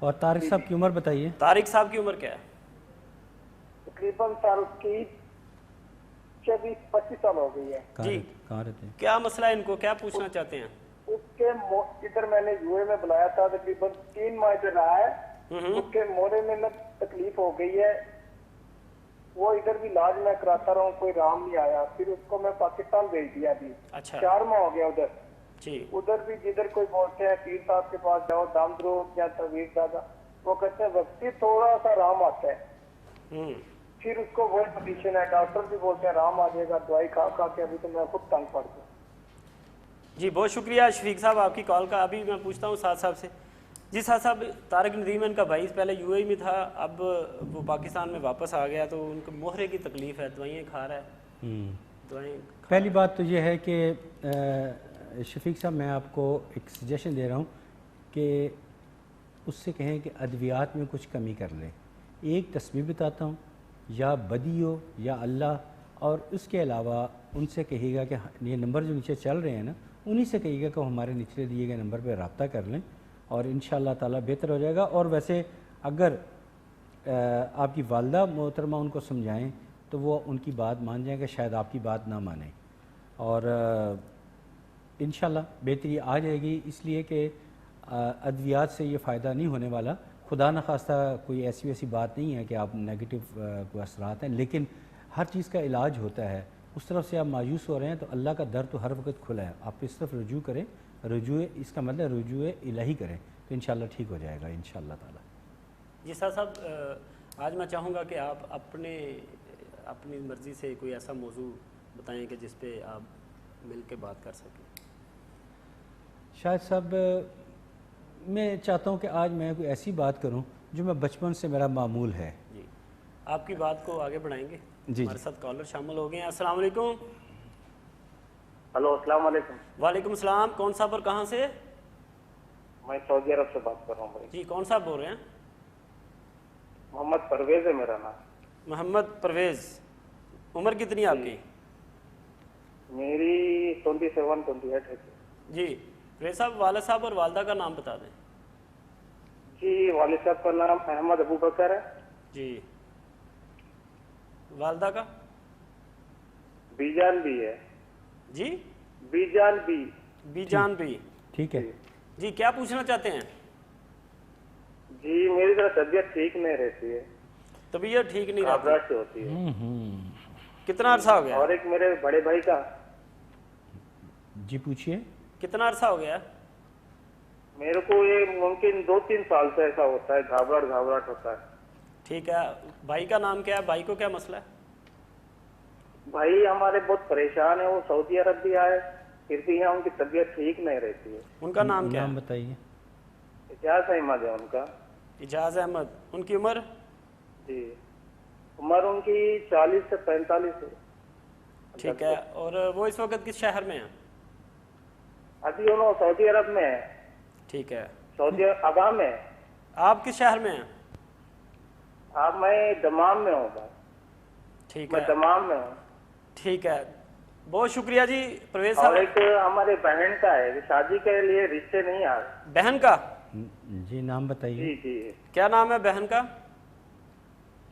اور طارق صاحب کی عمر بتائیے. طارق صاحب کی عمر کیا ہے؟ تقریباً سال کی 24-25 سال ہو گئی ہے. کہاں رہتے ہیں؟ کیا مسئلہ ہے ان کو، کیا پوچھنا چاہتے ہیں؟ اس کے ادھر میں نے یو اے میں بلایا تھا، تقریباً 3 ماہ سے رہا ہے. اس کے موڑے میں تکلیف ہو گئی ہے. وہ ادھر بھی علاج میں کراتا رہا ہوں، کوئی رام نہیں آیا. پھر اس کو میں پاکستان بھیج دیا ابھی. اچھا 4 ماہ ہو گیا ادھر. جی. ادھر بھی جدھر کوئی بولتے ہیں پیر صاحب کے پاس جاؤ، دام درو یا تعویذ دادا، وہ کہتے ہیں وقتی تھوڑا سا رام آتا ہے. پھر اس کو وہی پوزیشن ہے. ڈاکٹر بھی بولتے ہیں رام آ جائے گا، دوائی کھا کھا کے ابھی تو میں خود تنگ پڑ گیا. جی بہت شکریہ شفیق صاحب آپ کی کال کا. ابھی میں پوچھتا ہوں سعد صاحب سے. جی سعد صاحب، طارق ندیم ان کا بھائی پہلے یو اے میں تھا، اب وہ پاکستان میں واپس آ گیا، تو ان کو مہرے کی تکلیف ہے، دوائیں کھا رہا ہے. دوائیں پہلی بات تو یہ ہے کہ شفیق صاحب میں آپ کو ایک سجیشن دے رہا ہوں کہ اس سے کہیں کہ ادویات میں کچھ کمی کر لیں. ایک تسبیح بتاتا ہوں، یا بدی ہو یا اللہ، اور اس کے علاوہ ان سے کہے گا کہ یہ نمبر جو نیچے چل رہے ہیں نا، انہی سے کہیے گا کہ وہ ہمارے نیچے دیے گئے نمبر پہ رابطہ کر لیں، اور انشاءاللہ تعالیٰ بہتر ہو جائے گا. اور ویسے اگر آپ کی والدہ محترمہ ان کو سمجھائیں تو وہ ان کی بات مان جائیں گے، شاید آپ کی بات نہ مانیں، اور انشاءاللہ بہتری آ جائے گی. اس لیے کہ ادویات سے یہ فائدہ نہیں ہونے والا. خدا نخواستہ کوئی ایسی ویسی بات نہیں ہے کہ آپ نیگیٹو کو اثرات ہیں، لیکن ہر چیز کا علاج ہوتا ہے. اس طرف سے آپ مایوس ہو رہے ہیں تو اللہ کا در تو ہر وقت کھلا ہے، آپ اس طرف رجوع کریں. رجوع اس کا مطلب رجوع الہی کریں تو انشاءاللہ ٹھیک ہو جائے گا انشاءاللہ تعالی. جی صاحب، آج میں چاہوں گا کہ آپ اپنی مرضی سے کوئی ایسا موضوع بتائیں کہ جس پہ آپ مل کے بات کر سکیں. شاہد صاحب، میں چاہتا ہوں کہ آج میں کوئی ایسی بات کروں جو میں بچپن سے میرا معمول ہے. جی آپ کی بات کو آگے بڑھائیں گے. جی ہمارے ساتھ کالر شامل ہو گئے ہیں. السلام علیکم. ہلو السلام علیکم. وعلیکم السلام. کون صاحب اور کہاں سے؟ میں سعودی عرب سے بات کر رہا ہوں بھائی. جی کون صاحب بول رہے ہیں؟ محمد پرویز ہے میرا نام. محمد پرویز. عمر کتنی آپ کی؟ میری 27-28 ہے. جی پرویز صاحب، والد صاحب اور والدہ کا نام بتا دیں. جی والد صاحب کا نام احمد ابو بکر ہے. جی والدہ کا؟ بیجان بھی ہے. جی بیجان بھی. بیجان بھی. ٹھیک ہے. جی کیا پوچھنا چاہتے ہیں؟ جی میری طرح طبیعت ٹھیک نہیں رہتی ہے. طبیعت ٹھیک نہیں رہتی؟ گھبراہٹ سے ہوتی ہے. کتنا عرصہ ہو گیا؟ اور ایک میرے بڑے بھائی کا. جی پوچھئے. کتنا عرصہ ہو گیا؟ میرے کو یہ ممکن 2-3 سال سے ایسا ہوتا ہے، گھبراہٹ ہوتا ہے. ٹھیک ہے. بھائی کا نام کیا ہے؟ بھائی کو کیا مسئلہ ہے؟ بھائی ہمارے بہت پریشان ہیں، وہ سعودی عرب بھی آئے پھر بھی یہاں ان کی طبیعت ٹھیک نہیں رہتی ہے. ان کا نام کیا ہے؟ نام بتائیے. اجاز احمد ہے ان کا. اجاز احمد. ان کی عمر؟ جی عمر ان کی 40 سے 45 ہے. ٹھیک ہے. اور وہ اس وقت کس شہر میں ہیں؟ ابھی انہوں سعودی عرب میں ہیں. ٹھیک ہے. سعودی عوام میں. آپ کس شہر میں ہیں؟ آپ میں دمام میں ہوں. ٹھیک میں ہے. دمام میں ہوں. ٹھیک ہے. بہت شکریہ جی پرویز اور صاحب. ایک ہمارے بہن کا ہے، شادی کے لیے رشتے نہیں آ رہے. بہن کا؟ جی نام بتائیے. جی جی کیا نام ہے بہن کا؟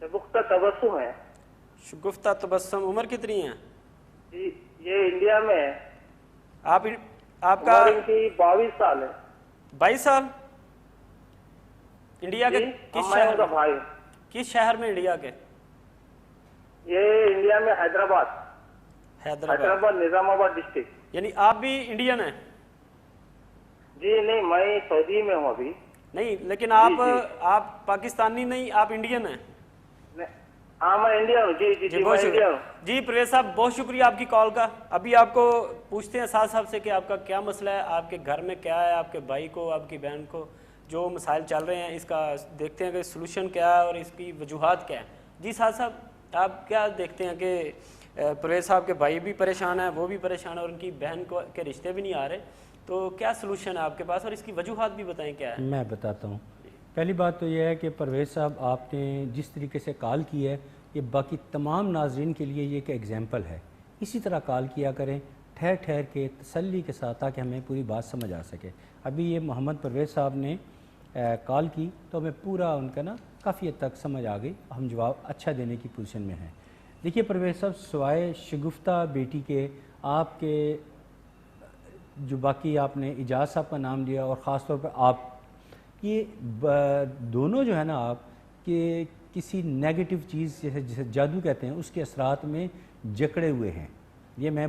شگفتہ تبسم ہے. شگفتہ تبسم. عمر کتنی ہے؟ جی یہ انڈیا میں ہے. آپ کا عمر ان کی 22 سال ہے. 22 سال. انڈیا کے جی کس میں ان شہر کا میں؟ بھائی. کس شہر میں انڈیا کے؟ یہ انڈیا میں حیدرآباد. حیدرآباد. نظام آباد ڈسٹرکٹ. یعنی آپ بھی انڈین ہیں؟ جی نہیں میں سعودی میں ہوں ابھی. نہیں لیکن آپ پاکستانی نہیں، آپ انڈین ہیں؟ ہاں میں انڈیا ہوں. جی جی جی میں انڈیا ہوں. جی پرویز صاحب بہت شکریہ آپ کی کال کا. ابھی آپ کو پوچھتے ہیں سعد صاحب سے کہ آپ کا کیا مسئلہ ہے، آپ کے گھر میں کیا ہے، آپ کے بھائی کو، آپ کی بہن کو جو مسائل چل رہے ہیں اس کا دیکھتے ہیں کہ سلوشن کیا ہے اور اس کی وجوہات کیا ہیں. جی سعد صاحب آپ کیا دیکھتے ہیں کہ پرویز صاحب کے بھائی بھی پریشان ہیں، وہ بھی پریشان ہیں، اور ان کی بہن کو کے رشتے بھی نہیں آ رہے، تو کیا سلوشن ہے آپ کے پاس اور اس کی وجوہات بھی بتائیں کیا ہے؟ میں بتاتا ہوں. پہلی بات تو یہ ہے کہ پرویز صاحب آپ نے جس طریقے سے کال کی ہے یہ باقی تمام ناظرین کے لیے یہ ایک ایگزامپل ہے. اسی طرح کال کیا کریں ٹھہر ٹھہر کے تسلی کے ساتھ تاکہ ہمیں پوری بات سمجھ آ سکے. ابھی یہ محمد پرویز صاحب نے کال کی تو ہمیں پورا ان کا نا کافی حد تک سمجھ آ گئی، ہم جواب اچھا دینے کی پوزیشن میں ہیں۔ دیکھیے پرویز صاحب، سوائے شگفتہ بیٹی کے آپ کے جو باقی آپ نے اجاز صاحب کا نام لیا اور خاص طور پر آپ، یہ دونوں جو ہے نا آپ کہ کسی نیگیٹو چیز جسے جادو کہتے ہیں اس کے اثرات میں جکڑے ہوئے ہیں۔ یہ میں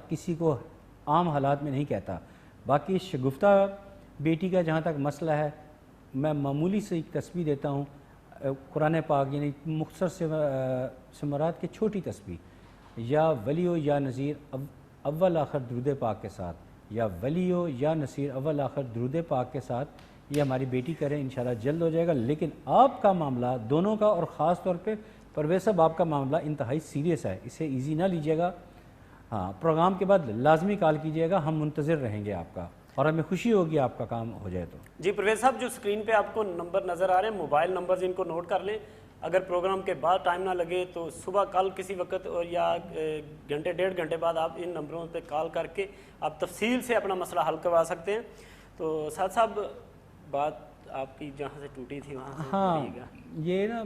کسی کو عام حالات میں نہیں کہتا۔ باقی شگفتہ بیٹی کا جہاں تک مسئلہ ہے، میں معمولی سے ایک تسبیح دیتا ہوں، قرآن پاک یعنی مختصر سے مراد کی چھوٹی تسبیح، یا ولیو یا نذیر اول آخر درود پاک کے ساتھ، یا ولیو یا نصیر اول آخر درود پاک کے ساتھ، یہ ہماری بیٹی کریں، انشاءاللہ جلد ہو جائے گا۔ لیکن آپ کا معاملہ دونوں کا، اور خاص طور پہ پرویز صاحب آپ کا معاملہ انتہائی سیریس ہے، اسے ایزی نہ لیجیے گا۔ ہاں، پروگرام کے بعد لازمی کال کیجیے گا، ہم منتظر رہیں گے آپ کا، اور ہمیں خوشی ہوگی آپ کا کام ہو جائے تو۔ جی پرویز صاحب، جو اسکرین پہ آپ کو نمبر نظر آ رہے ہیں، موبائل نمبرز ان کو نوٹ کر لیں۔ اگر پروگرام کے بعد ٹائم نہ لگے تو صبح کل کسی وقت اور یا گھنٹے ڈیڑھ گھنٹے بعد آپ ان نمبروں پہ کال کر کے آپ تفصیل سے اپنا مسئلہ حل کروا سکتے ہیں۔ تو ساتھ صاحب، بات آپ کی جہاں سے ٹوٹی تھی وہاں سے ہاں، بڑھیے گا۔ یہ نا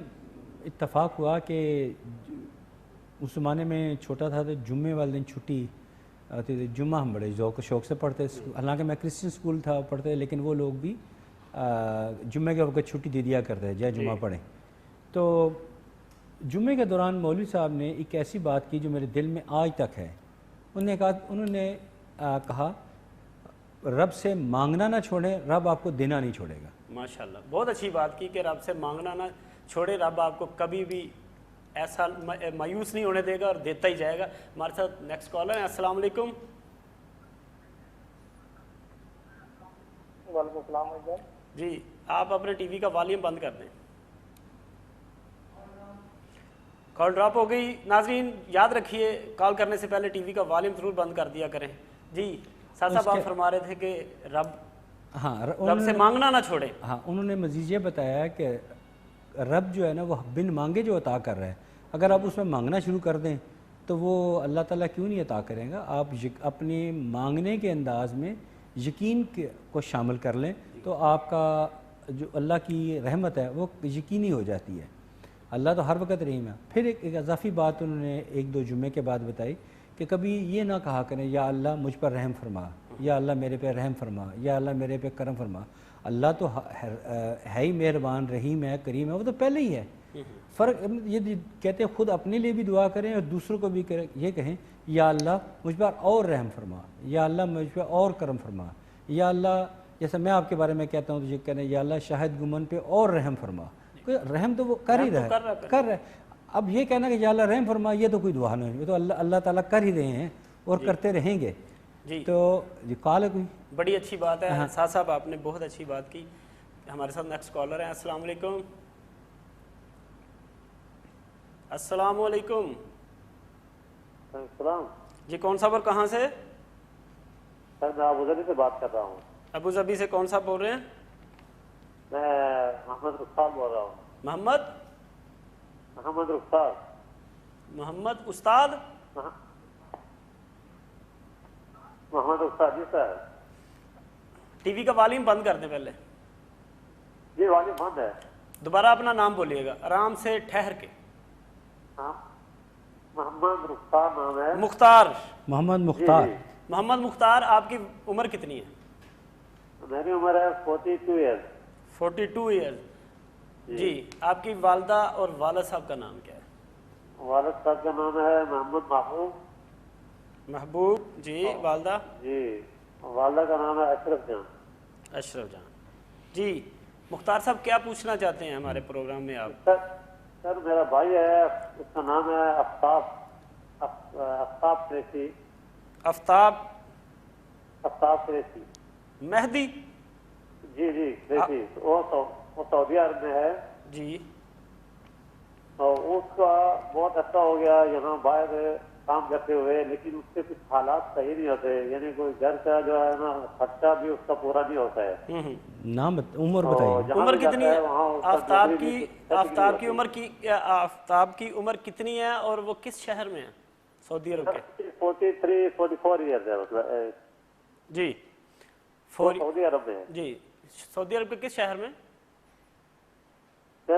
اتفاق ہوا کہ اس زمانے میں چھوٹا تھا تو جمعے والے دن چھٹی آتی تھی، جمعہ ہم بڑے ذوق و شوق سے پڑھتے، حالانکہ میں کرسچن اسکول تھا پڑھتے، لیکن وہ لوگ بھی جمعے کے وقت چھٹی دے دیا کرتے جائے جمعہ پڑھیں۔ تو جمعے کے دوران مولوی صاحب نے ایک ایسی بات کی جو میرے دل میں آج تک ہے۔ انہوں نے کہا رب سے مانگنا نہ چھوڑیں، رب آپ کو دینا نہیں چھوڑے گا۔ ماشاءاللہ، بہت اچھی بات کی کہ رب سے مانگنا نہ چھوڑے، رب آپ کو کبھی بھی ایسا مایوس نہیں ہونے دے گا اور دیتا ہی جائے گا۔ ہمارے ساتھ نیکسٹ کالر ہیں، السلام علیکم۔ وعلیکم السلام علیکم۔ جی، آپ اپنے ٹی وی کا والیوم بند کر دیں۔ کال ڈراپ ہو گئی۔ ناظرین یاد رکھیے، کال کرنے سے پہلے ٹی وی کا والیوم ضرور بند کر دیا کریں۔ جی ساتھ صاحب، آپ فرما رہے تھے کہ رب سے مانگنا نہ چھوڑیں۔ ہاں، انہوں نے مزید یہ بتایا کہ رب جو ہے نا وہ بن مانگے جو عطا کر رہا ہے، اگر آپ اس میں مانگنا شروع کر دیں تو وہ اللہ تعالیٰ کیوں نہیں عطا کریں گا۔ آپ اپنے مانگنے کے انداز میں یقین کو شامل کر لیں تو آپ کا جو اللہ کی رحمت ہے وہ یقینی ہو جاتی ہے۔ اللہ تو ہر وقت رحیم ہے۔ پھر ایک اضافی بات انہوں نے ایک دو جمعے کے بعد بتائی کہ کبھی یہ نہ کہا کریں یا اللہ مجھ پر رحم فرما، یا اللہ میرے پہ رحم فرما، یا اللہ میرے پہ کرم فرما۔ اللہ تو ہے ہی مہربان، رحیم ہے، کریم ہے، وہ تو پہلے ہی ہے۔ فرق یہ کہتے ہیں خود اپنے لیے بھی دعا کریں اور دوسروں کو بھی یہ کہیں یا اللہ مجھ پر اور رحم فرما، یا اللہ مجھ پر اور کرم فرما، یا اللہ جیسے میں آپ کے بارے میں کہتا ہوں تو یہ کہنا یا اللہ شاہد گمن پہ اور رحم فرما۔ رحم تو وہ کر ہی رہا ہے۔ اب یہ کہنا کہ یا اللہ رحم فرما، یہ تو کوئی دعا نہیں، یہ تو اللہ تعالیٰ کر ہی رہے ہیں اور کرتے رہیں گے۔ جی تو یہ کال ہے کوئی بڑی اچھی بات ہے ساتھ صاحب، آپ نے بہت اچھی بات کی۔ ہمارے ساتھ نیکسٹ کالر ہیں، السلام علیکم۔ السلام علیکم۔ السلام جی کون صاحب اور کہاں سے؟ سر میں ابوظہبی سے بات کر رہا ہوں۔ ابوظہبی سے کون صاحب بول رہے ہیں؟ میں محمد رخسار بول رہا ہوں۔ محمد رخسار۔ محمد استاد محمد رخسار، جی سر۔ ٹی وی کا والیوم بند کر دیں پہلے۔ جی والیوم بند ہے۔ دوبارہ اپنا نام بولیے گا آرام سے ٹھہر کے۔ ہاں، محمد رخسار نام ہے۔ مختار، محمد مختار۔ محمد مختار، آپ کی عمر کتنی ہے؟ میری عمر ہے 42 ایئرز۔ 42 ایئرز۔ جی، آپ کی والدہ اور والد صاحب کا نام کیا ہے؟ والد صاحب کا نام ہے محمد محبوب۔ جی، والدہ؟ جی، والدہ کا نام ہے اشرف جان۔ اشرف جان۔ جی مختار صاحب، کیا پوچھنا چاہتے ہیں ہمارے پروگرام میں آپ؟ سر میرا بھائی ہے، اس کا نام ہے آفتاب قریشی۔ آفتاب قریشی۔ مہدی؟ جی قریشی، وہ سعودی عرب میں ہے۔ جی، تو اس کا بہت اچھا ہو گیا یہاں باہر کام کرتے ہوئے، لیکن اس کے کچھ حالات صحیح نہیں ہوتے، یعنی کوئی گھر کا جو ہے نا خرچہ بھی اس کا پورا نہیں ہوتا ہے۔ نام عمر بتائیے۔ عمر کتنی ہے آفتاب کی؟ آفتاب کی عمر کتنی ہے اور وہ کس شہر میں ہے سعودی عرب کے؟ 44 ایئرز ہے مطلب۔ جی، سعودی عرب میں ہے۔ جی، سعودی عرب کے کس شہر میں؟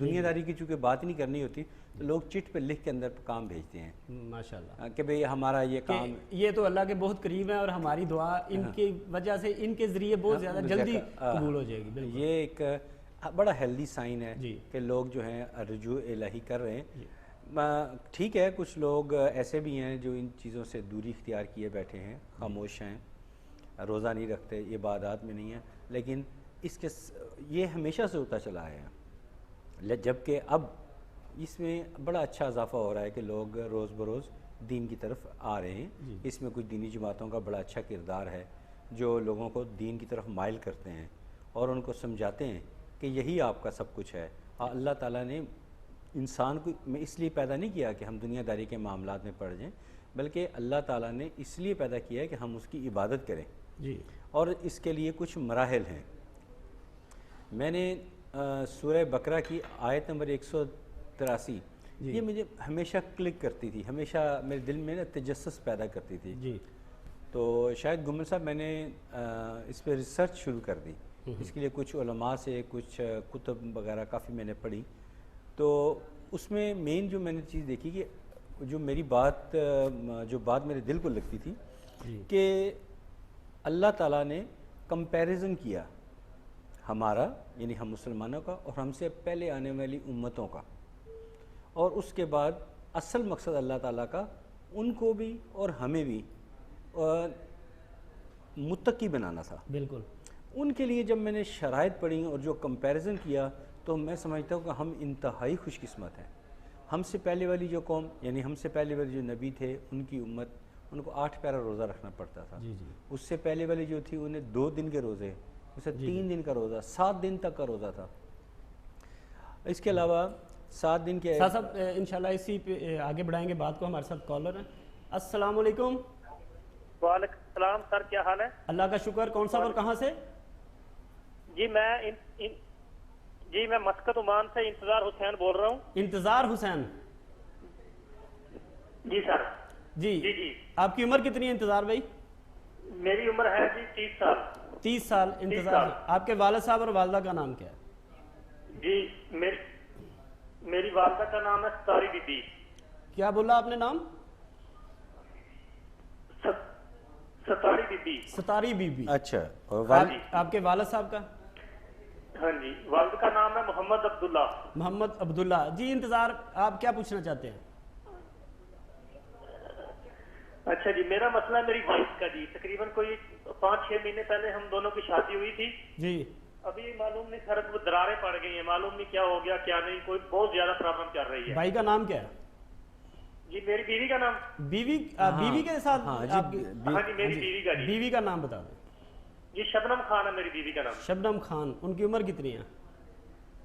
دنیا داری کی چونکہ بات نہیں کرنی ہوتی تو لوگ چٹ پہ لکھ کے اندر کام بھیجتے ہیں ماشاءاللہ کہ بھئی ہمارا یہ کام. یہ تو اللہ کے بہت قریب ہیں اور ہماری دعا ان کی وجہ سے ان کے ذریعے بہت زیادہ جلدی قبول ہو جائے گی. بالکل یہ ایک بڑا ہیلدی سائن ہے جی. کہ لوگ جو ہیں رجوع الہی کر رہے ہیں. ٹھیک ہے کچھ لوگ ایسے بھی ہیں جو ان چیزوں سے دوری اختیار کیے بیٹھے ہیں, خاموش ہیں, روزہ نہیں رکھتے, عبادات میں نہیں ہیں, لیکن اس کے یہ ہمیشہ سے ہوتا چلا آیا ہے, جبکہ اب اس میں بڑا اچھا اضافہ ہو رہا ہے کہ لوگ روز بروز دین کی طرف آ رہے ہیں. اس میں کچھ دینی جماعتوں کا بڑا اچھا کردار ہے جو لوگوں کو دین کی طرف مائل کرتے ہیں اور ان کو سمجھاتے ہیں کہ یہی آپ کا سب کچھ ہے. اللہ تعالیٰ نے انسان کو اس لیے پیدا نہیں کیا کہ ہم دنیا داری کے معاملات میں پڑ جائیں, بلکہ اللہ تعالیٰ نے اس لیے پیدا کیا ہے کہ ہم اس کی عبادت کریں جی. اور اس کے لیے کچھ مراحل ہیں. میں نے سورہ بقرہ کی آیت نمبر 183 یہ مجھے ہمیشہ کلک کرتی تھی, ہمیشہ میرے دل میں نا تجسس پیدا کرتی تھی. جی. تو شاید گمن صاحب میں نے اس پہ ریسرچ شروع کر دی. اس کے لیے کچھ علماء سے کچھ کتب وغیرہ کافی میں نے پڑھی. تو اس میں مین جو میں نے چیز دیکھی کہ جو میری بات میرے دل کو لگتی تھی کہ اللہ تعالیٰ نے کمپیریزن کیا ہمارا یعنی ہم مسلمانوں کا اور ہم سے پہلے آنے والی امتوں کا, اور اس کے بعد اصل مقصد اللہ تعالیٰ کا ان کو بھی اور ہمیں بھی متقی بنانا تھا. بالکل. ان کے لیے جب میں نے شرائط پڑھی اور جو کمپیریزن کیا تو میں سمجھتا ہوں کہ ہم انتہائی خوش قسمت ہیں. ہم سے پہلے والی جو قوم یعنی ہم سے پہلے والی جو نبی تھے ان کی امت, ان کو 8 پیرا روزہ رکھنا پڑتا تھا. جی جی. اس سے پہلے والی جو تھی انہیں 2 دن کے روزے, اسے 3 دن کا روزہ, 7 دن تک کا روزہ تھا. اس کے علاوہ 7 دن کے صاحب انشاءاللہ اسی پہ آگے بڑھائیں گے بات کو. ہمارے ساتھ کالر ہیں. السلام علیکم. وعلیکم السلام سر, کیا حال ہے؟ اللہ کا شکر. کون صاحب اور کہاں سے؟ جی میں مسقط عمان سے انتظار حسین بول رہا ہوں. انتظار حسین. جی سر. جی جی جی. آپ کی عمر کتنی ہے انتظار بھائی؟ میری عمر ہے جی 30 سال. 30 سال انتظار. آپ کے والد صاحب اور والدہ کا نام کیا ہے؟ جی میری والدہ کا نام ہے ستاری بی بی. کیا بولا آپ نے نام؟ ستاری بی بی. ستاری بی بی. اچھا. اور آپ کے والد صاحب کا؟ ہاں جی, والد کا نام ہے محمد عبداللہ. محمد عبداللہ. جی انتظار آپ کیا پوچھنا چاہتے ہیں؟ اچھا جی, میرا مسئلہ ہے میری وائف کا. جی تقریباً کوئی 5-6 مہینے پہلے ہم دونوں کی شادی ہوئی تھی. جی. ابھی معلوم نہیں سر وہ دراریں پڑ گئی ہیں, معلوم نہیں کیا ہو گیا کیا نہیں, کوئی بہت زیادہ پرابلم چل رہی ہے. بھائی کا نام کیا ہے؟ جی میری بیوی کا نام. بیوی کے ساتھ ہاں جی میری بیوی کا. جی بیوی کا نام بتا دیں. جی شبنم خان ہے میری بیوی کا نام. شبنم خان. ان کی عمر کتنی ہے؟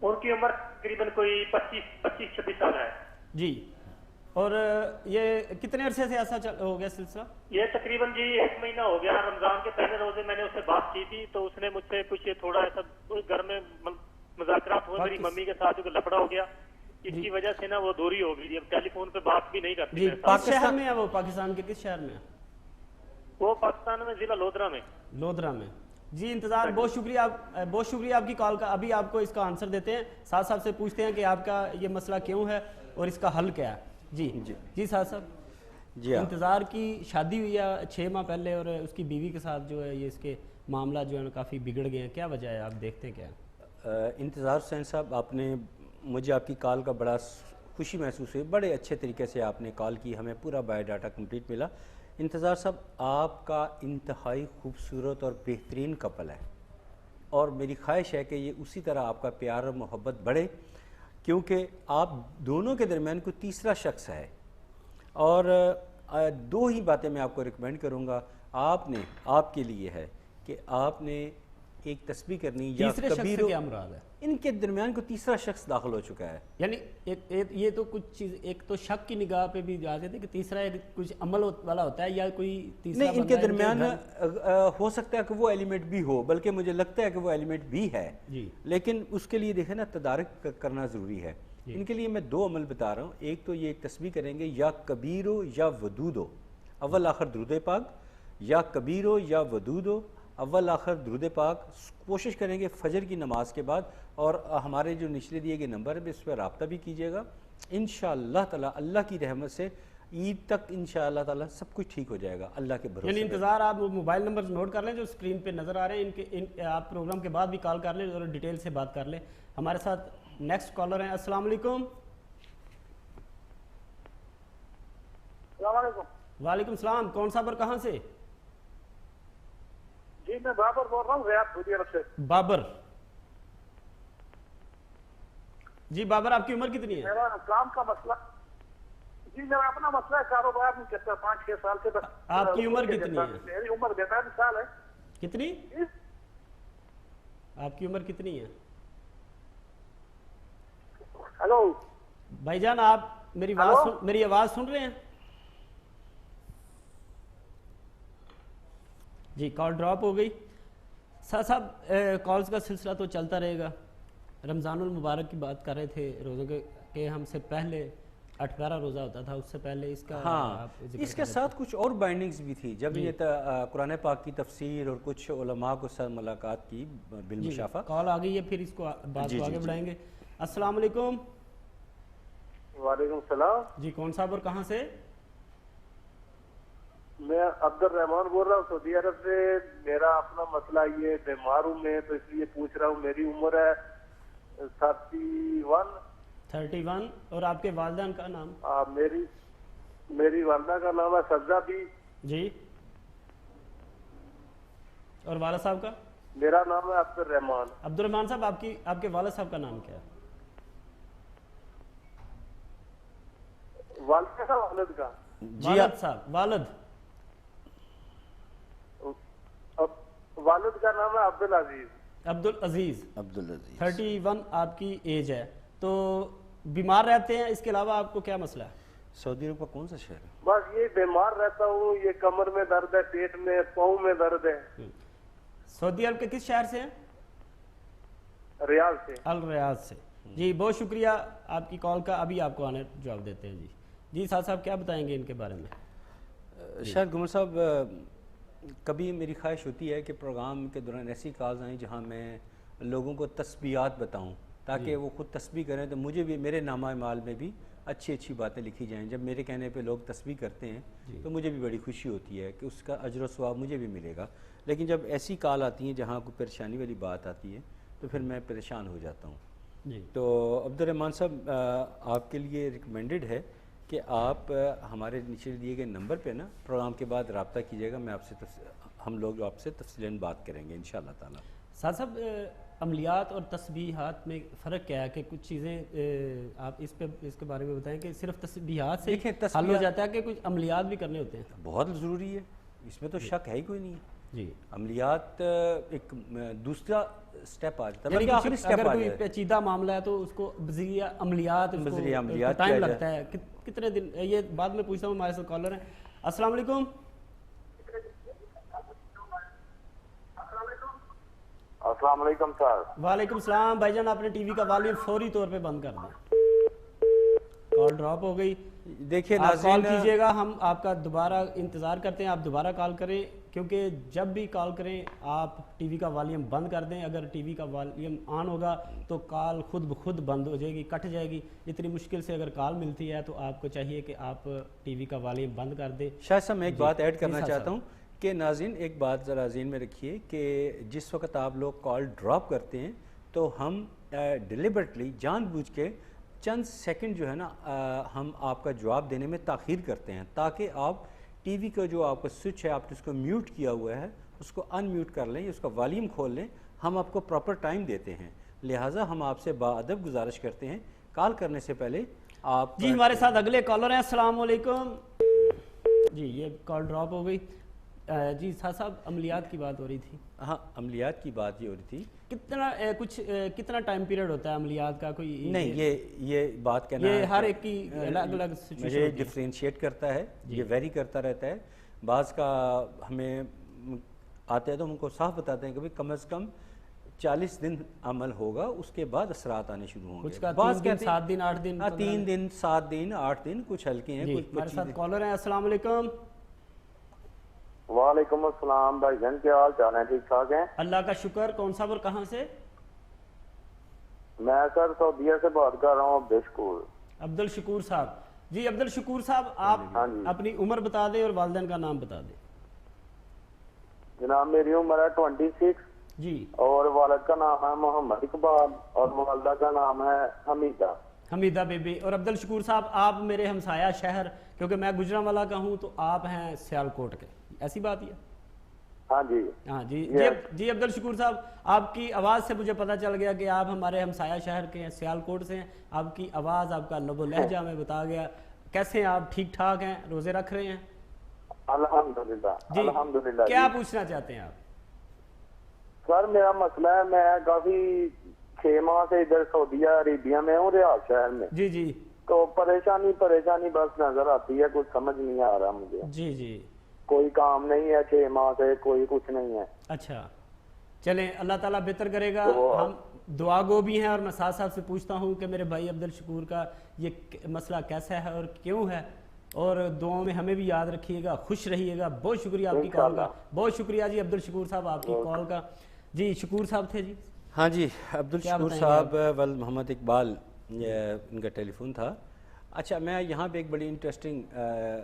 ان کی عمر تقریباً کوئی 25-26 سال ہے. جی. اور یہ کتنے عرصے سے ایسا ہو گیا سلسلہ؟ یہ تقریباً جی 1 مہینہ ہو گیا. رمضان کے پہلے روزے میں نے اس سے بات کی تھی تو اس نے مجھ سے کچھ تھوڑا ایسا گھر میں مذاکرات ہوئے, میری ممی کے ساتھ لفڑا ہو گیا, اس کی وجہ سے نا وہ دوری ہو گئی. اب ٹیلی فون پہ بات بھی نہیں کرتی. جی. کس شہر میں ہے وہ؟ پاکستان کے کس شہر میں ہے وہ؟ پاکستان میں ضلع لودھرا میں. لودھرا میں. جی انتظار. بہت شکریہ آپ کی کال کا. ابھی آپ کو اس کا آنسر دیتے ہیں. ساتھ صاحب سے پوچھتے ہیں کہ آپ کا یہ مسئلہ کیوں ہے اور اس کا حل کیا ہے. جی جی ساتھ صاحب. جی انتظار کی شادی ہوئی ہے 6 ماہ پہلے اور اس کی بیوی کے ساتھ جو ہے یہ اس کے معاملات جو ہیں کافی بگڑ گئے ہیں. کیا وجہ ہے آپ دیکھتے ہیں کیا؟ انتظار حسین صاحب, آپ نے مجھے آپ کی کال کا بڑا خوشی محسوس ہوئی. بڑے اچھے طریقے سے آپ نے کال کی, ہمیں پورا بایو ڈاٹا کمپلیٹ ملا. انتظار صاحب آپ کا انتہائی خوبصورت اور بہترین کپل ہے اور میری خواہش ہے کہ یہ اسی طرح آپ کا پیار اور محبت بڑھے, کیونکہ آپ دونوں کے درمیان کوئی تیسرا شخص ہے. اور 2 ہی باتیں میں آپ کو ریکمینڈ کروں گا. آپ کے لیے ہے کہ آپ نے ایک تسبیح کرنی یا تیسرے شخص سے کیا مراد ہے؟ ان کے درمیان کوئی تیسرا شخص داخل ہو چکا ہے. یعنی یہ تو کچھ چیز ایک تو شک کی نگاہ پہ بھی جاتے تھے کہ تیسرا کچھ عمل والا ہوتا ہے یا کوئی تیسرا نہیں, ان کے درمیان ہو سکتا ہے کہ وہ ایلیمنٹ بھی ہو, بلکہ مجھے لگتا ہے کہ وہ ایلیمنٹ بھی ہے. لیکن اس کے لیے دیکھیں نا تدارک کرنا ضروری ہے. ان کے لیے میں 2 عمل بتا رہا ہوں. ایک تو یہ ایک تسبیح کریں گے یا کبیرو یا ودودو, اول آخر درود پاک, یا کبیرو یا ودودو اول آخر درود پاک کوشش کریں گے فجر کی نماز کے بعد، اور ہمارے جو نچلے دیے گئے نمبر ہے اس پہ رابطہ بھی کیجیے گا انشاءاللہ تعالی۔ اللہ کی رحمت سے عید تک انشاءاللہ تعالی سب کچھ ٹھیک ہو جائے گا اللہ کے بھروسے یعنی پہ۔ انتظار، آپ موبائل نمبر نوٹ کر لیں جو اسکرین پہ نظر آ رہے ہیں، آپ پروگرام کے بعد بھی کال کر لیں اور ڈیٹیل سے بات کر لیں۔ ہمارے ساتھ نیکسٹ کالر ہیں، السلام علیکم۔ السلام علیکم۔ وعلیکم السلام، کون صاحب اور کہاں سے؟ جی میں بابر بول رہا ہوں ریاض سعودی عرب سے۔ بابر جی، بابر آپ کی عمر کتنی ہے؟ میرا کام کا مسئلہ، جی میرا اپنا مسئلہ ہے، کاروبار نہیں کرتا 5-6 سال سے بس۔ آپ کی عمر کتنی ہے؟ میری عمر 42 سال ہے۔ کتنی؟ آپ کی عمر کتنی ہے؟ ہلو بھائی جان، آپ میری آواز سن رہے ہیں؟ جی، کال ڈراپ ہو گئی۔ صاحب کالز کا سلسلہ تو چلتا رہے گا۔ رمضان المبارک کی بات کر رہے تھے، روزوں کے ہم سے پہلے 8-12 روزہ ہوتا تھا، اس سے پہلے اس کا ہاں، آپ ذکر اس کے ساتھ کچھ اور بائنڈنگز بھی تھی جب یہ قرآن پاک کی تفسیر اور کچھ علماء کو ساتھ ملاقات کی بالمشافہ۔ کال آ گئی ہے، پھر اس کو بات کو آگے بڑھائیں گے۔ السلام علیکم۔ وعلیکم السلام، جی، کون صاحب اور کہاں سے؟ میں عبد الرحمان بول رہا ہوں سعودی عرب سے۔ میرا اپنا مسئلہ یہ بیمار ہوں میں، تو اس لیے پوچھ رہا ہوں۔ میری عمر ہے 31 اور آپ کے والدین کا نام؟ میری والدہ کا نام ہے سبزہ بھی جی، اور والد صاحب کا؟ میرا نام ہے عبد الرحمان۔ عبد الرحمان صاحب، آپ کے والد صاحب کا نام کیا ہے؟ والدہ کا والد کا والد صاحب، والد کا نام ہے عبد العزیز۔ عبدالعزیز۔ 31 آپ کی ایج ہے، تو بیمار رہتے ہیں، اس کے علاوہ آپ کو کیا مسئلہ ہے؟ سعودی عرب کا کون سا شہر ہے؟ بس یہ بیمار رہتا ہوں، یہ کمر میں درد ہے، پیٹ میں، پاؤں میں درد ہے۔ سعودی عرب کے کس شہر سے ہیں؟ ریاض سے۔ الریاض سے۔ جی، بہت شکریہ آپ کی کال کا، ابھی آپ کو آنے جواب دیتے ہیں۔ جی صاحب کیا بتائیں گے ان کے بارے میں؟ شاید گمر صاحب، کبھی میری خواہش ہوتی ہے کہ پروگرام کے دوران ایسی کالز آئیں جہاں میں لوگوں کو تسبیحات بتاؤں تاکہ وہ خود تسبیح کریں، تو مجھے بھی میرے نامہ اعمال میں بھی اچھی باتیں لکھی جائیں۔ جب میرے کہنے پہ لوگ تسبیح کرتے ہیں تو مجھے بھی بڑی خوشی ہوتی ہے کہ اس کا اجر و ثواب مجھے بھی ملے گا۔ لیکن جب ایسی کال آتی ہیں جہاں کوئی پریشانی والی بات آتی ہے تو پھر میں پریشان ہو جاتا ہوں۔ تو عبد الرحمان صاحب، آپ کے لیے ریکمینڈڈ ہے کہ آپ ہمارے نیچے دیے گئے نمبر پہ نا پروگرام کے بعد رابطہ کیجیے گا، میں آپ سے ہم لوگ آپ سے تفصیلاً بات کریں گے انشاءاللہ تعالیٰ۔ صاحب، عملیات اور تسبیحات میں فرق کیا ہے؟ کہ کچھ چیزیں آپ اس کے بارے میں بتائیں کہ صرف تسبیحات سے حل ہو جاتا ہے کہ کچھ عملیات بھی کرنے ہوتے ہیں؟ بہت ضروری ہے، اس میں تو شک ہے ہی کوئی نہیں۔ جی، عملیات ایک دوسرا سٹیپ آ جاتا ہے، یعنی آخری سٹیپ اگر آ کوئی جاتا ہے۔ پیچیدہ معاملہ ہے تو اس کو بذریعہ عملیات ٹائم لگتا ہے، کتنے دن؟ یہ بعد میں پوچھتا ہوں، ہمارے ساتھ کالر ہیں۔ السلام علیکم۔ السلام علیکم سر۔ وعلیکم السلام بھائی جان، آپ نے ٹی وی کا والیوم فوری طور پہ بند کر دیا، کال ڈراپ ہو گئی۔ دیکھیے آپ کال ناظرین، کیجئے گا، ہم آپ کا دوبارہ انتظار کرتے ہیں، آپ دوبارہ کال کریں، کیونکہ جب بھی کال کریں آپ ٹی وی کا والیوم بند کر دیں۔ اگر ٹی وی کا والیوم آن ہوگا تو کال خود بخود بند ہو جائے گی، کٹ جائے گی۔ اتنی مشکل سے اگر کال ملتی ہے تو آپ کو چاہیے کہ آپ ٹی وی کا والیوم بند کر دیں۔ شاید صاحب میں ایک بات ایڈ کرنا چاہتا ہوں کہ ناظرین ایک بات ذرا ذہن میں رکھیے کہ جس وقت آپ لوگ کال ڈراپ کرتے ہیں تو ہم ڈیلیبریٹلی جان بوجھ کے چند سیکنڈ جو ہے نا ہم آپ کا جواب دینے میں تاخیر کرتے ہیں تاکہ آپ ٹی وی کا جو آپ کا سوئچ ہے، آپ نے اس کو میوٹ کیا ہوا ہے، اس کو ان میوٹ کر لیں، اس کا والیوم کھول لیں۔ ہم آپ کو پراپر ٹائم دیتے ہیں، لہٰذا ہم آپ سے باادب گزارش کرتے ہیں کال کرنے سے پہلے آپ۔ جی، ہمارے ساتھ اگلے کالر ہیں، السلام علیکم۔ جی، یہ کال ڈراپ ہو گئی۔ جی صاحب، عملیات کی بات ہو رہی تھی۔ ہاں، عملیات کی بات یہ ہو رہی تھی۔ کتنا ٹائم پیریڈ ہوتا ہے عملیات کا؟ کوئی نہیں، یہ بات کہنا یہ ہر ایک کی الگ الگ سچویشن مجھے ڈفرینشیٹ کرتا ہے، یہ ویری کرتا رہتا ہے۔ بعض کا ہمیں آتے ہیں تو ہم کو صاف بتاتے ہیں کہ بھائی کم از کم 40 دن عمل ہوگا، اس کے بعد اثرات آنے شروع ہوں گے۔ کچھ کا 3 دن 7 دن 8 دن، 3 دن 7 دن 8 دن، کچھ ہلکے ہیں۔ ہمارے ساتھ کالر ہیں، السلام علیکم۔ وعلیکم السلام بھائی جان، کیا حال چال ہے؟ ٹھیک ٹھاک ہیں؟ اللہ کا شکر. کون صاحب اور کہاں سے؟ میں سر سعودیہ سے بات کر رہا ہوں، عبد الشکور. عبد الشکور صاحب. جی عبد الشکور صاحب آپ ہاں جی اپنی عمر بتا دیں اور والدین کا نام بتا دیں. جناب میری عمر ہے 26 جی اور والد کا نام ہے محمد اقبال اور والدہ کا نام ہے حمیدہ. حمیدہ بی بی. اور عبد الشکور صاحب آپ میرے ہمسایہ شہر، کیونکہ میں گجرانوالہ کا ہوں تو آپ ہیں سیالکوٹ کے، ایسی بات ہے؟ ہاں جی ہاں جی. Yes. جی عبد الشکور صاحب آپ کی آواز سے مجھے پتہ چل گیا کہ آپ ہمارے ہمسایہ شہر کے ہیں، سیالکوٹ سے ہیں. آپ کی آواز، آپ کا لب و لہجہ میں بتا گیا. کیسے ہیں آپ؟ ٹھیک ٹھاک ہیں؟ روزے رکھ رہے ہیں؟ الحمدللہ. جی الحمدللہ. کیا پوچھنا چاہتے ہیں آپ؟ سر میرا مسئلہ ہے، میں کافی 6 ماہ سے ادھر سعودیہ عربیہ میں ہوں، ریاض شہر میں. جی جی تو پریشانی بس نظر آتی ہے، کچھ سمجھ نہیں آ رہا مجھے. جی جی. کوئی کام نہیں ہے 6 ماہ سے، کوئی کچھ نہیں ہے. اچھا چلیں، اللہ تعالیٰ بہتر کرے گا. تو ہم دعا گو بھی ہیں اور میں ساتھ ساتھ سے پوچھتا ہوں کہ میرے بھائی عبد الشکور کا یہ مسئلہ کیسا ہے اور کیوں ہے، اور دعاؤں میں ہمیں بھی یاد رکھیے گا. خوش رہیے گا. بہت شکریہ آپ کی کال کا. بہت شکریہ جی عبد الشکور صاحب آپ کی کال کا. جی شکور صاحب تھے. جی ہاں جی، عبد الشکور صاحب محمد اقبال ان کا ٹیلی فون تھا. اچھا میں یہاں پہ ایک بڑی انٹرسٹنگ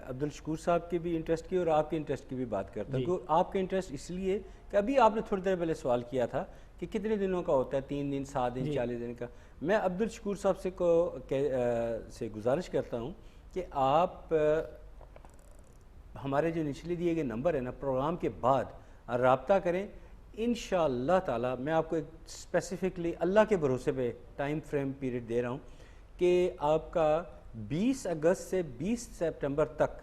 عبد الشکور صاحب کی بھی انٹرسٹ کی اور آپ کے انٹرسٹ کی بھی بات کرتا ہوں. آپ کا انٹرسٹ اس لیے کہ ابھی آپ نے تھوڑی دیر پہلے سوال کیا تھا کہ کتنے دنوں کا ہوتا ہے، 3 دن، 7 دن، 40 دن کا. میں عبد الشکور صاحب سے گزارش کرتا ہوں کہ آپ ہمارے جو نچلے دیے گئے نمبر ہے نا، پروگرام کے بعد رابطہ کریں. انشاءاللہ تعالی میں آپ کو ایک اسپیسیفکلی اللہ کے بھروسے پہ ٹائم فریم پیریڈ دے رہا ہوں کہ آپ کا 20 اگست سے 20 سپٹمبر تک،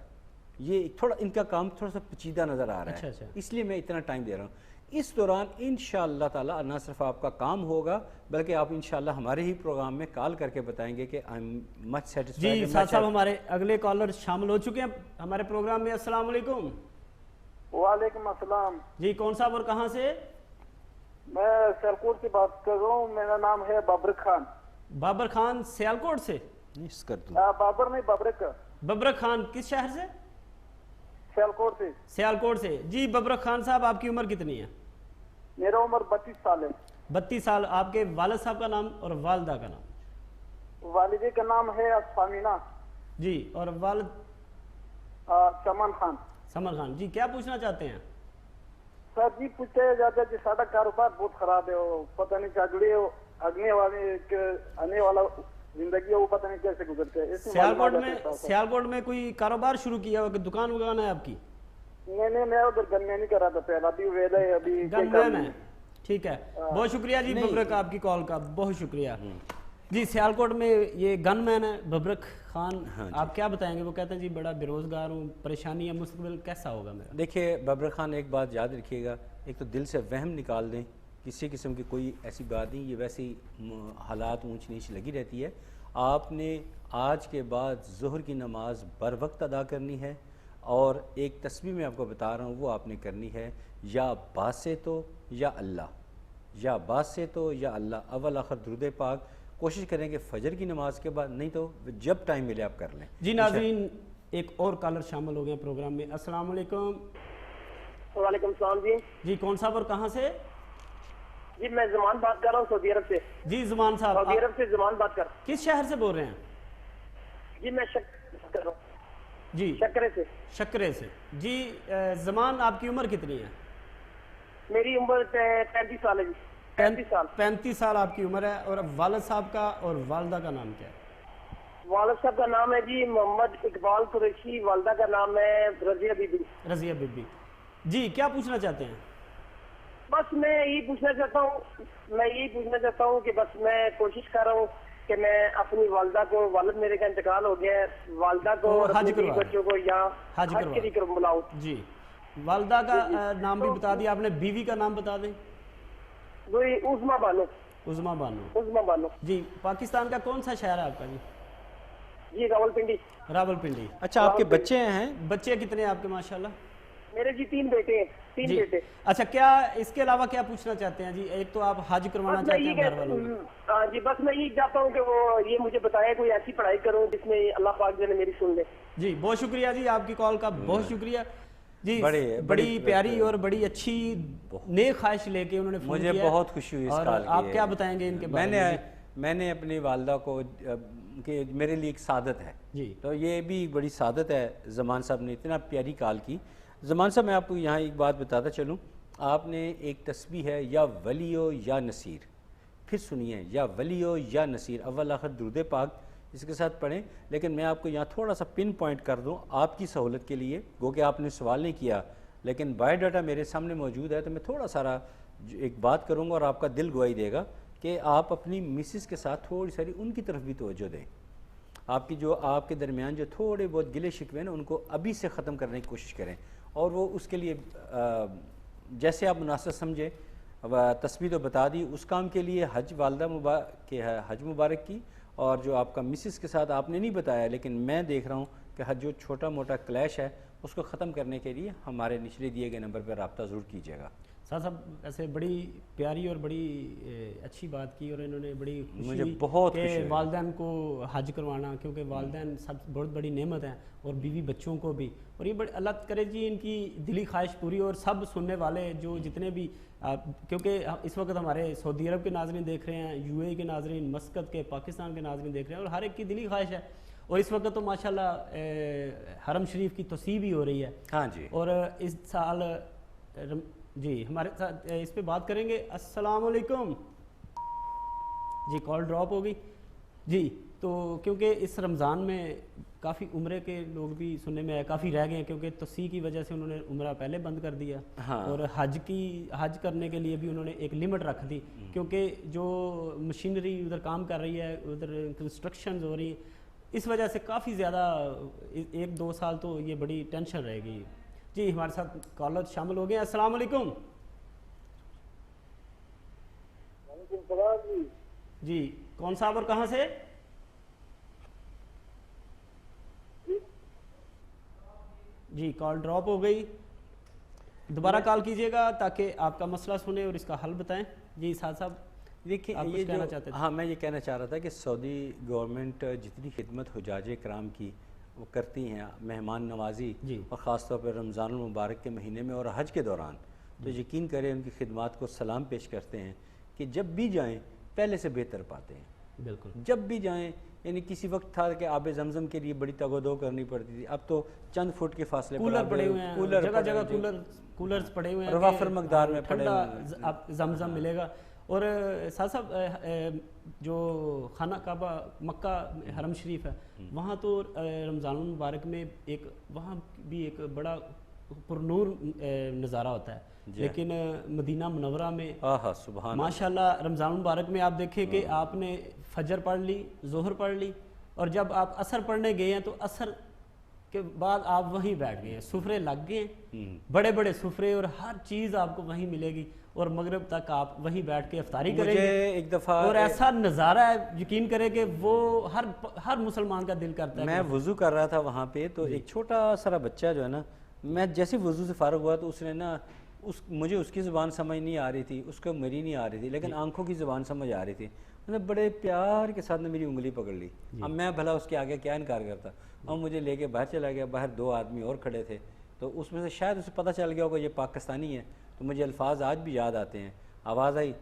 یہ تھوڑا ان کا کام تھوڑا سا پیچیدہ نظر آ رہا ہے، اس لیے میں اتنا ٹائم دے رہا ہوں. اس دوران انشاءاللہ تعالی نہ صرف آپ کا کام ہوگا بلکہ آپ انشاءاللہ ہمارے ہی پروگرام میں کال کر کے بتائیں گے کہ آئی ایم مچ سیٹسفائیڈ. جی ساتھ صاحب ہمارے اگلے کالر شامل ہو چکے ہیں ہمارے پروگرام میں. السلام علیکم. وعلیکم السلام. جی کون صاحب اور کہاں سے؟ میں سیالکوٹ سے بات کر رہا ہوں. میرا نام ہے بابر خان. بابر خان سیالکوٹ سے؟ بابر نہیں، ببرک. ببرک خان کس شہر سے؟ سیالکوٹ سے. سیالکوٹ سے. جی ببرک خان صاحب آپ کی عمر کتنی ہے؟ میرا عمر 32 سال ہے. 32 سال. آپ کے والد صاحب کا نام اور والدہ کا نام؟ والدے کا نام ہے سامینہ. جی. اور والد؟ سمن خان. سمن خان. جی کیا پوچھنا چاہتے ہیں؟ سر جی پوچھا جاتا ہے کہ سارا کاروبار بہت خراب ہے، وہ پتہ نہیں کیا جڑے آنے والا زندگی ہے وہ پتہ نہیں کیسے گزرتے ہیں. سیالکوٹ میں کوئی کاروبار شروع کیا ہو کہ دکان وغان ہے آپ کی؟ نہیں میں ادھر گن میں نہیں کر رہا تھا پہلا، ابھی ویلا ہے، ابھی گن مین ہے. ٹھیک ہے بہت شکریہ جی ببرک آپ کی کال کا، بہت شکریہ. جی سیالکوٹ میں یہ گن مین ہے ببرک خان. آپ کیا بتائیں گے؟ وہ کہتے ہیں جی بڑا بے روزگار ہوں، پریشانی ہے، مستقبل کیسا ہوگا میرا؟ دیکھیے ببرک خان ایک بات یاد رکھیے گا، ایک تو دل سے وہم نکال دیں، کسی قسم کی کوئی ایسی بات نہیں، یہ ویسی حالات اونچ نیچ لگی رہتی ہے. آپ نے آج کے بعد ظہر کی نماز بر وقت ادا کرنی ہے اور ایک تسبیح میں آپ کو بتا رہا ہوں وہ آپ نے کرنی ہے، یا باسے تو یا اللہ، یا باسے تو یا اللہ، اول آخر درود پاک. کوشش کریں کہ فجر کی نماز کے بعد، نہیں تو جب ٹائم ملے آپ کر لیں. جی ناظرین ایک اور کالر شامل ہو گئے پروگرام میں. السلام علیکم. وعلیکم السلام. جی کون صاحب اور کہاں سے؟ جی میں زمان بات کر رہا ہوں سعودی عرب سے. جی زمان صاحب سعودی عرب سے زمان بات کر. کس شہر سے بول رہے ہیں؟ جی میں کر رہا ہوں. جی شکرے سے. شکرے سے. جی زمان آپ کی عمر کتنی ہے؟ میری عمر 35 سال ہے جی. 35 سال آپ کی عمر ہے. اور والد صاحب کا اور والدہ کا نام کیا ہے؟ والد صاحب کا نام ہے جی محمد اقبال قریشی، والدہ کا نام ہے رضیہ بی بی. رضیہ بی بی. جی کیا پوچھنا چاہتے ہیں؟ بس میں یہی پوچھنا چاہتا ہوں کہ بس میں کوشش کر رہا ہوں کہ میں اپنی والدہ کو، والد میرے کا انتقال ہو گیا ہے، والدہ کو اور اپنے بچوں کو یہاں حج کے لیے بلاؤ. جی والدہ کا نام بھی بتا دیا آپ نے، بیوی کا نام بتا دیں. وہی عظما بانو. عظما بانو. عظما بانو. جی پاکستان کا کون سا شہر ہے آپ کا؟ جی جی راولپنڈی. راولپنڈی. اچھا آپ کے بچے ہیں؟ بچے کتنے ہیں آپ کے؟ ماشاءاللہ میرے جی 3 بیٹے ہیں. 3 بیٹے. اچھا کیا اس کے علاوہ کیا پوچھنا چاہتے ہیں؟ جی ایک تو آپ حج کروانا چاہتے ہیں گھر والوں میں. جی بس میں یہ چاہتا ہوں کہ وہ یہ مجھے بتائے کوئی ایسی پڑھائی کروں جس میں اللہ پاک جو ہے میری سن لے. جی بہت شکریہ جی آپ کی کال کا، بہت شکریہ. جی بڑی پیاری اور بڑی اچھی نیک خواہش لے کے انہوں نے فون کیا. مجھے بہت خوشی ہوئی اس کال کی. آپ کیا بتائیں گے ان کے بارے میں؟ میں نے اپنی والدہ کو کہ میرے لیے ایک سعادت ہے جی، تو یہ بھی بڑی سعادت ہے. زمان صاحب نے اتنا پیاری کال کی. زمان صاحب میں آپ کو یہاں ایک بات بتاتا چلوں. آپ نے ایک تسبیح ہے یا ولیو یا نصیر, پھر سنیے یا ولیو یا نصیر, اول آخر درود پاک اس کے ساتھ پڑھیں. لیکن میں آپ کو یہاں تھوڑا سا پن پوائنٹ کر دوں آپ کی سہولت کے لیے, گو کہ آپ نے سوال نہیں کیا لیکن بایو ڈاٹا میرے سامنے موجود ہے تو میں تھوڑا سارا ایک بات کروں گا اور آپ کا دل گواہی دے گا کہ آپ اپنی مسز کے ساتھ تھوڑی ساری ان کی طرف بھی توجہ دیں. آپ کے درمیان جو تھوڑے بہت گلے شکوے ہیں نا ان کو ابھی سے ختم کرنے کی کوشش کریں, اور وہ اس کے لیے جیسے آپ مناسب سمجھیں. تسبیح تو بتا دی, اس کام کے لیے حج والدہ حج مبارک کی, اور جو آپ کا مسز کے ساتھ آپ نے نہیں بتایا لیکن میں دیکھ رہا ہوں کہ جو چھوٹا موٹا کلیش ہے اس کو ختم کرنے کے لیے ہمارے نچلے دیے گئے نمبر پر رابطہ ضرور کیجیے گا. صاحب ایسے بڑی پیاری اور بڑی اچھی بات کی, اور انہوں نے بڑی مجھے بہت خوشی کہ والدین کو حج کروانا, کیونکہ والدین سب بہت بڑی نعمت ہیں, اور بیوی بچوں کو بھی, اور یہ بڑے اللہ کرے جی ان کی دلی خواہش پوری. اور سب سننے والے جو جتنے بھی, کیونکہ اس وقت ہمارے سعودی عرب کے ناظرین دیکھ رہے ہیں, یو اے کے ناظرین, مسقط کے, پاکستان کے ناظرین دیکھ رہے ہیں, اور ہر ایک کی دلی خواہش ہے. اور اس وقت تو ماشاءاللہ حرم شریف کی توسیع بھی ہو رہی ہے. ہاں جی, اور اس سال جی ہمارے ساتھ اس پہ بات کریں گے. السلام علیکم. جی کال ڈراپ ہو گئی. جی تو کیونکہ اس رمضان میں کافی عمرے کے لوگ بھی سننے میں آئے, کافی رہ گئے ہیں, کیونکہ توسیع کی وجہ سے انہوں نے عمرہ پہلے بند کر دیا, اور حج کرنے کے لیے بھی انہوں نے ایک لمٹ رکھ دی, کیونکہ جو مشینری ادھر کام کر رہی ہے, ادھر کنسٹرکشنز ہو رہی ہیں, اس وجہ سے کافی زیادہ 1-2 سال تو یہ بڑی ٹینشن رہے گی. جی ہمارے ساتھ کالر شامل ہو گئے. السلام علیکم. جی کون صاحب اور کہاں سے؟ جی کال ڈراپ ہو گئی, دوبارہ کال کیجیے گا تاکہ آپ کا مسئلہ سنیں اور اس کا حل بتائیں. جی سعد صاحب دیکھیں آپ کچھ کہنا چاہتے تھے؟ ہاں میں یہ کہنا چاہ رہا تھا کہ سعودی گورنمنٹ جتنی خدمت حجاج کرام کی وہ کرتی ہیں, مہمان نوازی, اور خاص طور پر رمضان المبارک کے مہینے میں اور حج کے دوران, تو یقین کریں ان کی خدمات کو سلام پیش کرتے ہیں کہ جب بھی جائیں پہلے سے بہتر پاتے ہیں. بالکل جب بھی جائیں, یعنی کسی وقت تھا کہ آب زمزم کے لیے بڑی تگ و دو کرنی پڑتی تھی, اب تو چند فٹ کے فاصلے پر کولر پڑے ہوئے ہیں, جگہ جگہ کولرز پڑے ہوئے ہیں, وافر مقدار میں پڑے ہوئے ہیں, اب زمزم ملے گا. اور ساتھ صاحب جو خانہ کعبہ مکہ حرم شریف ہے, وہاں تو رمضان المبارک میں وہاں بھی ایک بڑا پرنور نظارہ ہوتا ہے, لیکن مدینہ منورہ میں ماشاءاللہ رمضان المبارک میں آپ دیکھیں کہ آپ نے فجر پڑھ لی, ظہر پڑھ لی, اور جب آپ عصر پڑھنے گئے ہیں تو عصر کے بعد آپ وہیں بیٹھ گئے ہیں, سفرے لگ گئے ہیں, بڑے بڑے سفرے, اور ہر چیز آپ کو وہیں ملے گی, اور مغرب تک آپ وہیں بیٹھ کے افطاری کریں گے. ایک دفعہ اور ایسا نظارہ ہے, یقین کریں کہ وہ ہر مسلمان کا دل کرتا ہے. میں وضو کر رہا تھا وہاں پہ, تو ایک چھوٹا سا بچہ جو ہے نا, میں جیسے وضو سے فارغ ہوا تو اس نے نا مجھے اس کی زبان سمجھ نہیں آ رہی تھی, اس کو میری نہیں آ رہی تھی, لیکن آنکھوں کی زبان سمجھ آ رہی تھی. میں نے بڑے پیار کے ساتھ نے میری انگلی پکڑ لی. اب میں بھلا اس کے آگے کیا انکار کرتا, اور مجھے لے کے باہر چلا گیا. باہر 2 آدمی اور کھڑے تھے, تو اس میں سے شاید اسے پتہ چل گیا ہوگا یہ پاکستانی ہے, تو مجھے الفاظ آج بھی یاد آتے ہیں. آواز آئی,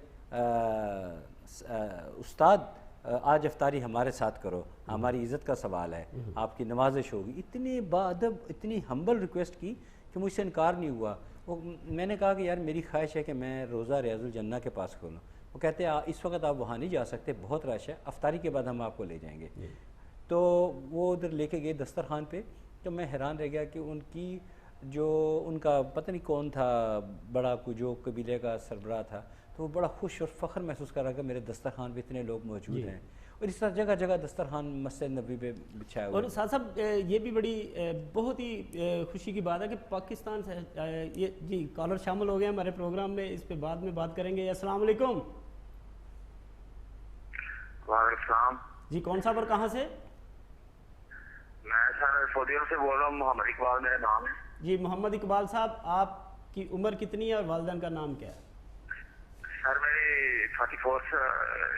استاد آج افطاری ہمارے ساتھ کرو, ہماری عزت کا سوال ہے, آپ کی نوازش ہوگی. اتنی باادب, اتنی ہمبل ریکویسٹ کی کہ مجھ سے انکار نہیں ہوا. میں نے کہا کہ یار میری خواہش ہے کہ میں روزہ ریاض الجنہ کے پاس کھولوں. وہ کہتے ہیں اس وقت آپ وہاں نہیں جا سکتے, بہت رش ہے, افطاری کے بعد ہم آپ کو لے جائیں گے. تو وہ ادھر لے کے گئے دسترخوان پہ, تو میں حیران رہ گیا کہ ان کا پتہ نہیں کون تھا, بڑا کوئی جو قبیلے کا سربراہ تھا, تو وہ بڑا خوش اور فخر محسوس کر رہا کہ میرے دسترخوان پہ اتنے لوگ موجود ہیں. اور اس طرح جگہ جگہ دسترخوان مسجد نبوی پہ بچھایا ہوا. اور ساتھ صاحب یہ بھی بڑی بہت ہی خوشی کی بات ہے کہ پاکستان سے جی کالر شامل ہو گئے ہمارے پروگرام میں, اس پہ بعد میں بات کریں گے. السلام علیکم. وعلیکم السلام. جی کون صاحب اور کہاں سے؟ میں سر سعودی عرب سے بول رہا ہوں, محمد اقبال میرا نام ہے. جی محمد اقبال صاحب, آپ کی عمر کتنی ہے اور والدین کا نام کیا ہے؟ سر میری 34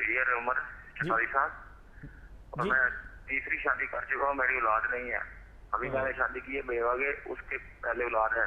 ایئر عمر, 40 سال, اور میں تیسری شادی کر چکا ہوں. میری اولاد نہیں ہے, ابھی میں نے شادی کی ہے بیوہ کے, اس کے پہلے اولاد ہے.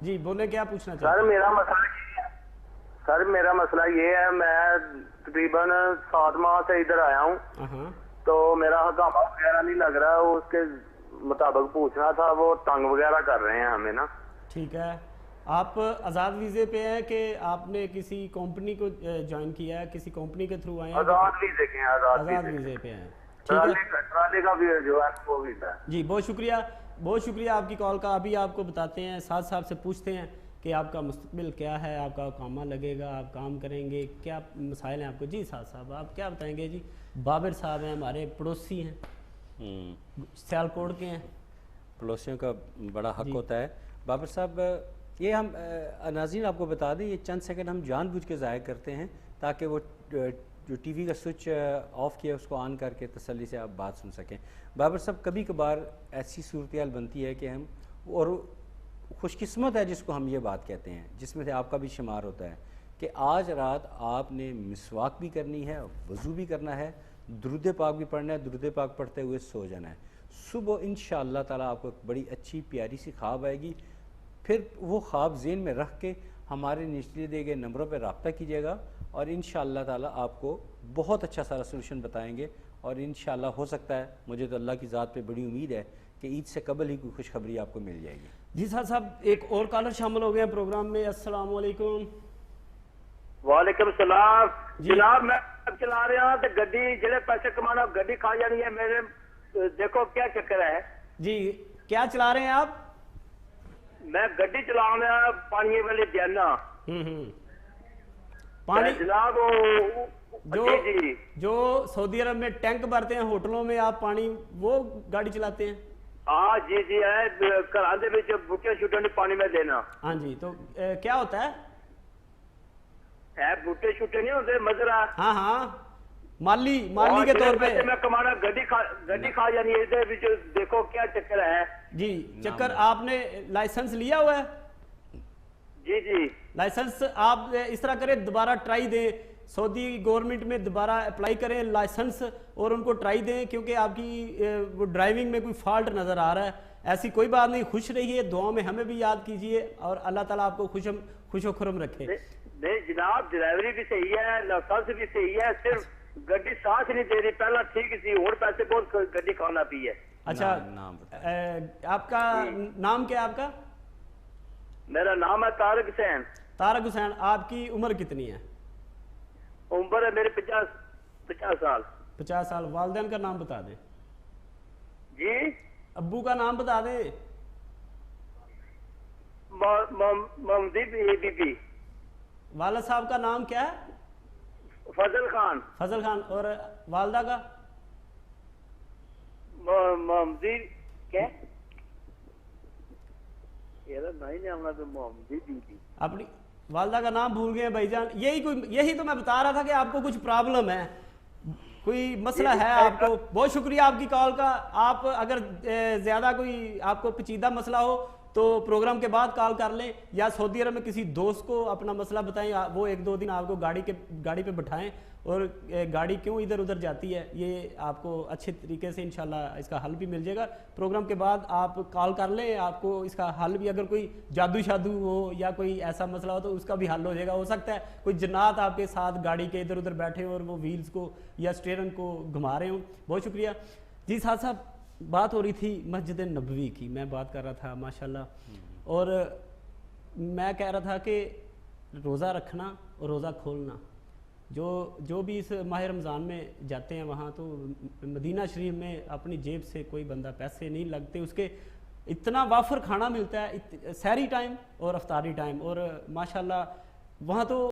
جی بولے کیا پوچھنا سر چاہتے ہیں؟ میرا مسئلہ یہ ہے، میں تقریباً 7 ماہ سے ادھر آیا ہوں، ہاں تو میرا حکامہ وغیرہ نہیں لگ رہا، اس کے مطابق پوچھنا تھا، وہ تنگ وغیرہ کر رہے ہیں ہمیں نا۔ ٹھیک ہے، آپ آزاد ویزے پہ ہیں کہ آپ نے کسی کمپنی کو جوائن کیا ہے، کسی کمپنی کے تھرو آئے ہیں؟ آزاد ویزے کے ہیں، آزاد ویزے پہ ہیں، ٹھیک ہے ٹرالی کا بھی جو ہے وہ بھی ہے۔ جی بہت شکریہ آپ کی کال کا۔ ابھی آپ کو بتاتے ہیں، ساتھ صاحب سے پوچھتے ہیں کہ آپ کا مستقبل کیا ہے، آپ کا کامہ لگے گا، آپ کام کریں گے، کیا مسائل ہیں آپ کو؟ جی ساتھ صاحب آپ کیا بتائیں گے؟ جی بابر صاحب ہیں، ہمارے پڑوسی ہیں، سیالکوٹ کے ہیں۔ پڑوسیوں کا بڑا حق ہوتا ہے۔ بابر صاحب یہ ہم ناظرین آپ کو بتا دیں، یہ چند سیکنڈ ہم جان بوجھ کے ضائع کرتے ہیں تاکہ وہ جو ٹی وی کا سوئچ آف کیا اس کو آن کر کے تسلی سے آپ بات سن سکیں۔ بابر صاحب کبھی کبھار ایسی صورتحال بنتی ہے کہ ہم، اور خوش قسمت ہے جس کو ہم یہ بات کہتے ہیں، جس میں سے آپ کا بھی شمار ہوتا ہے، کہ آج رات آپ نے مسواک بھی کرنی ہے، وضو بھی کرنا ہے، درود پاک بھی پڑھنا ہے، درود پاک پڑھتے ہوئے سو جانا ہے۔ صبح انشاءاللہ تعالیٰ آپ کو ایک بڑی اچھی پیاری سی خواب آئے گی، پھر وہ خواب ذہن میں رکھ کے ہمارے نیچے دیے گئے نمبروں پہ رابطہ کیجیے گا، اور انشاءاللہ تعالیٰ آپ کو بہت اچھا سارا سولوشن بتائیں گے، اور انشاءاللہ ہو سکتا ہے، مجھے تو اللہ کی ذات پہ بڑی امید ہے کہ عید سے قبل ہی کوئی خوشخبری آپ کو مل جائے گی۔ جی صاحب ایک اور کالر شامل ہو گئے ہیں پروگرام میں۔ السلام علیکم۔ وعلیکم السلام جناب، میں چلا رہا ہوں تو گڈی جڑے پیسے کمانا گڈی کھا جانی ہے میرے، دیکھو کیا چکر ہے۔ جی کیا چلا رہے ہیں آپ؟ میں گڈی چلا رہا پانی والے جانا پانی جناب، جو سعودی عرب میں ٹینک بھرتے ہیں ہوٹلوں میں، آپ پانی وہ گاڑی چلاتے ہیں؟ ہاں جی جی ہے، گھراں دے وچ بوٹے شوٹے نہیں پانی میں دینا۔ ہاں جی، تو کیا ہوتا ہے؟ بوٹے شوٹے نہیں ہوتے، مزرا۔ ہاں ہاں، مالی کے طور پہ میں کمانا گڈی کھا جانی ہے، دیکھو کیا چکر ہے۔ جی چکر، آپ نے لائسنس لیا ہوا ہے؟ جی جی لائسنس آپ اس طرح کریں، دوبارہ ٹرائی دیں، سعودی گورنمنٹ میں دوبارہ اپلائی کریں لائسنس اور ان کو ٹرائی دیں، کیونکہ آپ کی وہ ڈرائیونگ میں کوئی فالٹ نظر آ رہا ہے۔ ایسی کوئی بات نہیں، خوش رہیے، دعاؤں میں ہمیں بھی یاد کیجیے، اور اللہ تعالیٰ آپ کو خوش و خرم رکھے۔ نہیں جناب، ڈرائیوری بھی صحیح ہے، لائسنس بھی صحیح ہے، صرف گڈی ساتھ نہیں دے رہی، پہلا ٹھیک سی، اور پیسے بہت گڈی کھانا پی ہے۔ اچھا، آپ کا نام کیا ہے؟ آپ کا؟ میرا نام ہے طارق حسین۔ طارق حسین، آپ کی عمر کتنی ہے؟ عمر ہے میرے 50 سال۔ 50 سال۔ والدین کا نام بتا دیں۔ جی ابو کا نام بتا دیں۔ محمدی بی بی۔ والد صاحب کا نام کیا ہے؟ فضل خان۔ فضل خان۔ اور والدہ کا؟ محمدی کیا؟ محمدی بی بی۔ اپنی والدہ کا نام بھول گئے بھائی جان؟ یہی تو میں بتا رہا تھا کہ آپ کو کچھ پرابلم ہے، کوئی مسئلہ ہے آپ کو۔ بہت شکریہ آپ کی کال کا۔ آپ اگر زیادہ کوئی آپ کو پیچیدہ مسئلہ ہو تو پروگرام کے بعد کال کر لیں، یا سعودی عرب میں کسی دوست کو اپنا مسئلہ بتائیں، وہ 1-2 دن آپ کو گاڑی پہ بٹھائیں، اور گاڑی کیوں ادھر ادھر جاتی ہے یہ آپ کو اچھے طریقے سے انشاءاللہ اس کا حل بھی مل جائے گا۔ پروگرام کے بعد آپ کال کر لیں، آپ کو اس کا حل بھی، اگر کوئی جادو شادو ہو یا کوئی ایسا مسئلہ ہو تو اس کا بھی حل ہو جائے گا۔ ہو سکتا ہے کوئی جنات آپ کے ساتھ گاڑی کے ادھر ادھر بیٹھے اور وہ ویلز کو یا اسٹیئرنگ کو گھما رہے ہوں۔ بہت شکریہ جی۔ ساتھ صاحب بات ہو رہی تھی مسجد نبوی کی، میں بات کر رہا تھا ماشاءاللہ، اور میں کہہ رہا تھا کہ روزہ رکھنا اور روزہ کھولنا، جو بھی اس ماہ رمضان میں جاتے ہیں وہاں، تو مدینہ شریف میں اپنی جیب سے کوئی بندہ پیسے نہیں لگتے، اس کے اتنا وافر کھانا ملتا ہے، سحری ٹائم اور افطاری ٹائم، اور ماشاءاللہ وہاں تو